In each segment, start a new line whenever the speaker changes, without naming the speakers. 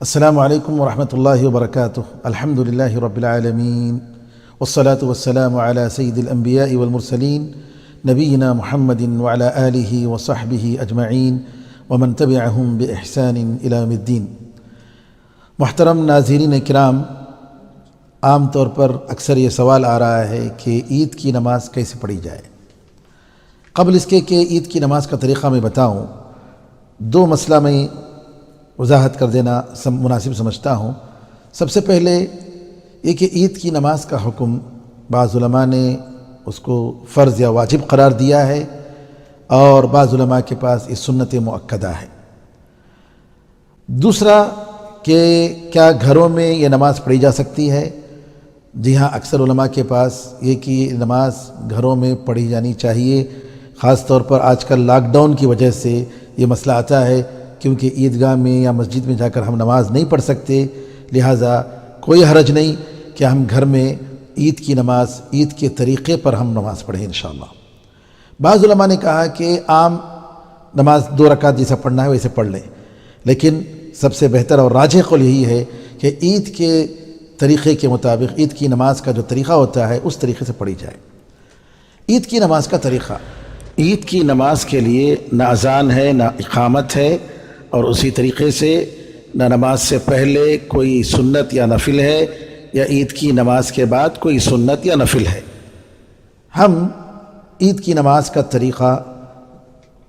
السلام علیکم ورحمۃ اللہ وبرکاتہ۔ الحمد للہ رب العالمین والصلاة والسلام علی سید الانبیاء والمرسلین نبینا محمد وعلی آلہ وصحبہ اجمعین ومن تبعہم بإحسان الی یوم الدین۔ محترم ناظرین کرام، عام طور پر اکثر یہ سوال آ رہا ہے کہ عید کی نماز کیسے پڑھی جائے۔ قبل اس کے کہ عید کی نماز کا طریقہ میں بتاؤں، دو مسئلہ میں وضاحت کر دینا مناسب سمجھتا ہوں۔ سب سے پہلے یہ کہ عید کی نماز کا حکم بعض علماء نے اس کو فرض یا واجب قرار دیا ہے، اور بعض علماء کے پاس یہ سنت مؤکدہ ہے۔ دوسرا کہ کیا گھروں میں یہ نماز پڑھی جا سکتی ہے؟ جی ہاں، اکثر علماء کے پاس یہ کہ نماز گھروں میں پڑھی جانی چاہیے۔ خاص طور پر آج کل لاک ڈاؤن کی وجہ سے یہ مسئلہ آتا ہے، کیونکہ عیدگاہ میں یا مسجد میں جا کر ہم نماز نہیں پڑھ سکتے، لہٰذا کوئی حرج نہیں کہ ہم گھر میں عید کی نماز عید کے طریقے پر ہم نماز پڑھیں انشاءاللہ۔ بعض علماء نے کہا کہ عام نماز 2 رکعت جیسا پڑھنا ہے ویسے پڑھ لیں، لیکن سب سے بہتر اور راجح قول یہی ہے کہ عید کے طریقے کے مطابق عید کی نماز کا جو طریقہ ہوتا ہے اس طریقے سے پڑھی جائے۔ عید کی نماز کا طریقہ، عید کی نماز کے لیے نہ اذان ہے نہ اقامت ہے، اور اسی طریقے سے نہ نماز سے پہلے کوئی سنت یا نفل ہے، یا عید کی نماز کے بعد کوئی سنت یا نفل ہے۔ ہم عید کی نماز کا طریقہ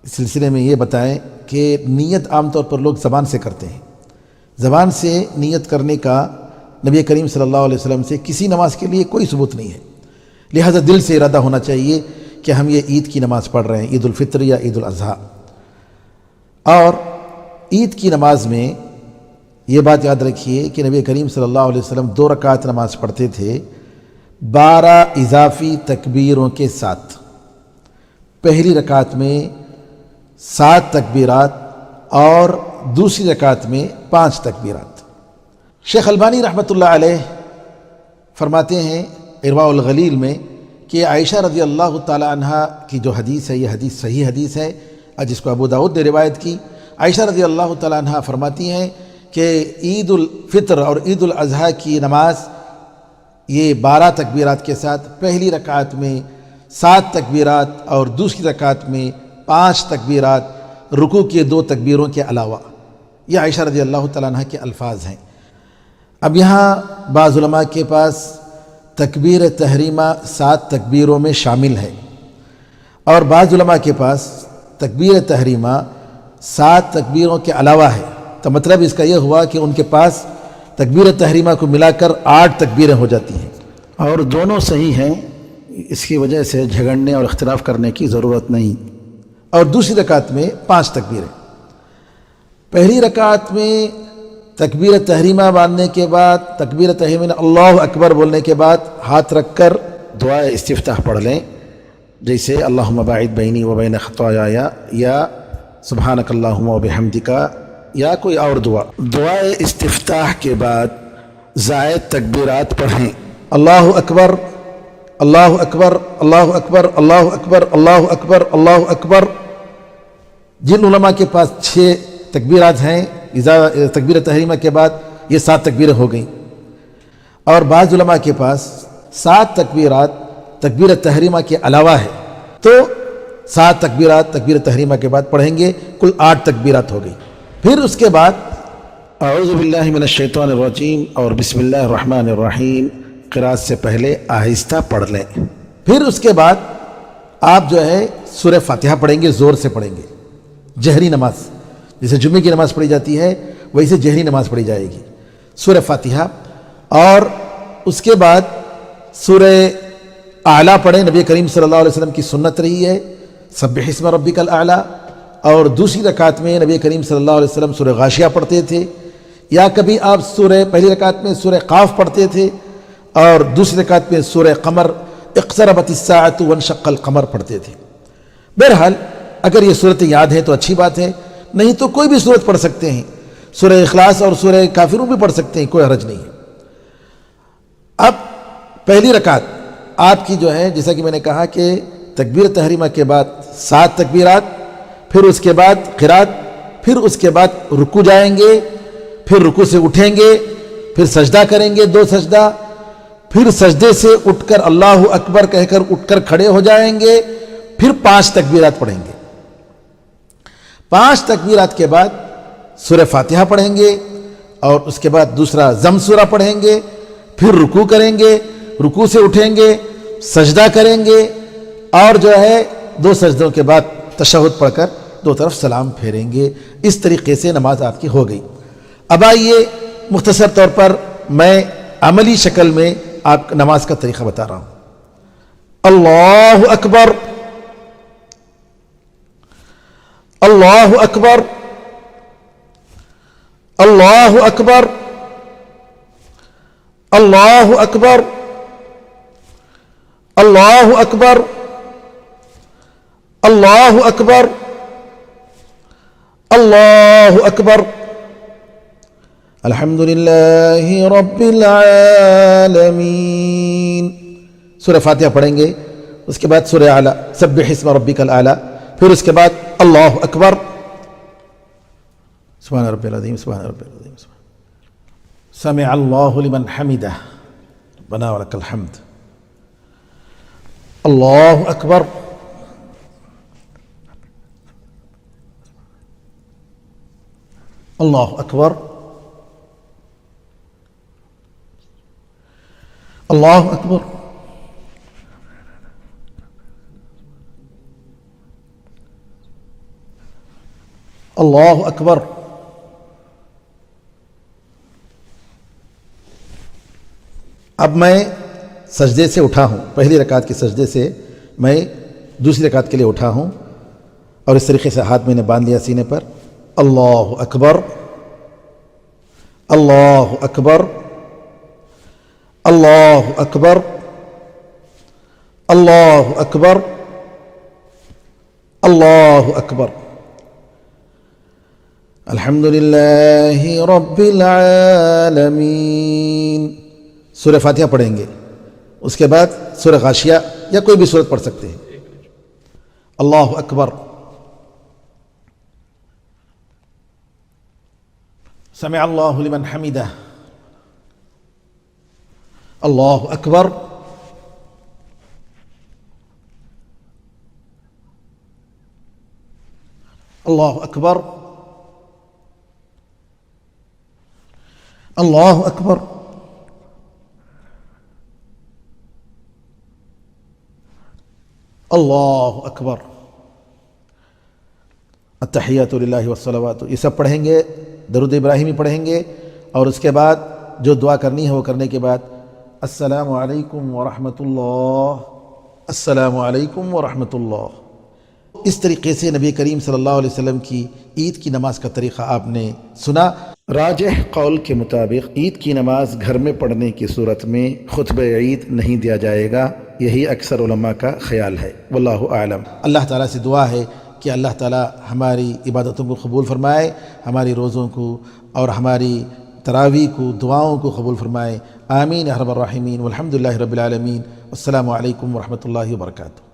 اس سلسلے میں یہ بتائیں کہ نیت عام طور پر لوگ زبان سے کرتے ہیں۔ زبان سے نیت کرنے کا نبی کریم صلی اللہ علیہ وسلم سے کسی نماز کے لیے کوئی ثبوت نہیں ہے، لہذا دل سے ارادہ ہونا چاہیے کہ ہم یہ عید کی نماز پڑھ رہے ہیں، عید الفطر یا عید الاضحیٰ۔ اور عید کی نماز میں یہ بات یاد رکھیے کہ نبی کریم صلی اللہ علیہ وسلم 2 رکعت نماز پڑھتے تھے 12 اضافی تکبیروں کے ساتھ۔ پہلی رکعت میں 7 تکبیرات اور دوسری رکعت میں 5 تکبیرات۔ شیخ البانی رحمۃ اللہ علیہ فرماتے ہیں ارواء الغلیل میں کہ عائشہ رضی اللہ تعالی عنہا کی جو حدیث ہے یہ حدیث صحیح حدیث ہے، جس کو ابو داؤد نے روایت کی۔ عائشہ رضی اللہ تعالی عنہا فرماتی ہیں کہ عید الفطر اور عید الاضحیٰ کی نماز یہ 12 تکبیرات کے ساتھ پہلی رکعت میں 7 تکبیرات اور دوسری رکعت میں 5 تکبیرات، رکوع کے 2 تکبیروں کے علاوہ۔ یہ عائشہ رضی اللہ تعالیٰ عنہ کے الفاظ ہیں۔ اب یہاں بعض علماء کے پاس تکبیر تحریمہ 7 تکبیروں میں شامل ہے، اور بعض علماء کے پاس تکبیر تحریمہ 7 تکبیروں کے علاوہ ہے۔ تو مطلب اس کا یہ ہوا کہ ان کے پاس تکبیر تحریمہ کو ملا کر 8 تکبیریں ہو جاتی ہیں، اور دونوں صحیح ہیں، اس کی وجہ سے جھگڑنے اور اختلاف کرنے کی ضرورت نہیں۔ اور دوسری رکعت میں 5 تکبیریں۔ پہلی رکعت میں تکبیر تحریمہ باندھنے کے بعد، تکبیر تحریمہ میں اللہ اکبر بولنے کے بعد ہاتھ رکھ کر دعائے استفتاح پڑھ لیں، جیسے اللہم باعد بینی و بین خطایای یا سبحانک اللہم و بحمدک، یا کوئی اور دعائے استفتاح کے بعد زائد تکبیرات پڑھیں۔ اللہ اکبر، اللہ اکبر، اللہ اکبر، اللہ اکبر، اللہ اکبر، اللہ اکبر۔ جن علماء کے پاس 6 تکبیرات ہیں تکبیر تحریمہ کے بعد، یہ 7 تکبیریں ہو گئیں، اور بعض علماء کے پاس 7 تکبیرات تکبیر تحریمہ کے علاوہ ہے، تو 7 تکبیرات تکبیر تحریمہ کے بعد پڑھیں گے، کل 8 تکبیرات ہو گئی۔ پھر اس کے بعد اعوذ باللہ من الشیطان الرجیم اور بسم اللہ الرحمن الرحیم قرأت سے پہلے آہستہ پڑھ لیں۔ پھر اس کے بعد آپ جو ہے سورہ فاتحہ پڑھیں گے، زور سے پڑھیں گے، جہری نماز، جیسے جمعے کی نماز پڑھی جاتی ہے ویسے جہری نماز پڑھی جائے گی، سورہ فاتحہ۔ اور اس کے بعد سورہ اعلیٰ پڑھیں، نبی کریم صلی اللہ علیہ وسلم کی سنت رہی ہے سبح اسم ربک الاعلیٰ۔ اور دوسری رکعت میں نبی کریم صلی اللہ علیہ وسلم سورہ غاشیہ پڑھتے تھے، یا کبھی آپ پہلی رکعت میں سورہ قاف پڑھتے تھے، اور دوسری رکعت میں سورہ قمر اقتربت الساعۃ وانشق القمر پڑھتے تھے۔ بہرحال اگر یہ صورتیں یاد ہیں تو اچھی بات ہے، نہیں تو کوئی بھی صورت پڑھ سکتے ہیں، سورہ اخلاص اور سورہ کافرون بھی پڑھ سکتے ہیں، کوئی حرج نہیں ہے۔ اب پہلی رکعت آپ کی جو ہے، جیسا کہ میں نے کہا کہ تکبیر تحریمہ کے بعد 7 تکبیرات، پھر اس کے بعد قرات، پھر اس کے بعد رکوع جائیں گے، پھر رکوع سے اٹھیں گے، پھر سجدہ کریں گے 2 سجدہ، پھر سجدے سے اٹھ کر اللہ اکبر کہہ کر اٹھ کر کھڑے ہو جائیں گے، پھر 5 تکبیرات پڑھیں گے۔ 5 تکبیرات کے بعد سورہ فاتحہ پڑھیں گے اور اس کے بعد دوسرا ضم سورہ پڑھیں گے، پھر رکوع کریں گے، رکوع سے اٹھیں گے، سجدہ کریں گے اور جو ہے 2 سجدوں کے بعد تشہد پڑھ کر 2 طرف سلام پھیریں گے۔ اس طریقے سے نماز آپ کی ہو گئی۔ اب آئیے مختصر طور پر میں عملی شکل میں آپ نماز کا طریقہ بتا رہا ہوں۔ اللہ اکبر، اللہ اکبر، اللہ اکبر، اللہ اکبر، اللہ اکبر، اللہ اکبر، اللہ اکبر، الحمد للہ رب العالمین۔ سورہ فاتحہ پڑھیں گے، اس کے بعد سورہ اعلیٰ سبح اسم ربک الاعلیٰ، پھر اس کے بعد اللہ اکبر، سبحان رب العظیم، سبحان رب العظیم، سمع اللہ لمن حمدہ ربنا ولک الحمد، اللہ اکبر، اللہ اکبر، اللہ اکبر، اللہ اکبر۔ اب میں سجدے سے اٹھا ہوں، پہلی رکعت کے سجدے سے میں دوسری رکعت کے لیے اٹھا ہوں اور اس طریقے سے ہاتھ میں نے باندھ لیا سینے پر۔ اللہ اکبر، اللہ اکبر، اللہ اکبر، اللہ اکبر، اللہ اکبر، الحمد للہ رب العالمین۔ سورہ فاتحہ پڑھیں گے، اس کے بعد سورہ غاشیہ یا کوئی بھی سورت پڑھ سکتے ہیں۔ اللہ اکبر، سمع اللہ لمن حمدہ، اللہ اکبر، اللہ اکبر، اللہ اکبر، اللہ اکبر، التحیات للہ والصلوات، یہ سب پڑھیں گے، درود ابراہیمی پڑھیں گے اور اس کے بعد جو دعا کرنی ہے وہ کرنے کے بعد السلام علیکم ورحمۃ اللہ، السلام علیکم ورحمۃ اللہ۔ اس طریقے سے نبی کریم صلی اللہ علیہ وسلم کی عید کی نماز کا طریقہ آپ نے سنا۔ راجح قول کے مطابق عید کی نماز گھر میں پڑھنے کی صورت میں خطبہ عید نہیں دیا جائے گا، یہی اکثر علماء کا خیال ہے، واللہ اعلم۔ اللہ تعالیٰ سے دعا ہے کہ اللہ تعالیٰ ہماری عبادتوں کو قبول فرمائے، ہماری روزوں کو اور ہماری تراویح کو، دعاؤں کو قبول فرمائے، آمین یا رب الراحمین، والحمد للہ رب العالمین، السلام علیکم ورحمۃ اللہ وبرکاتہ۔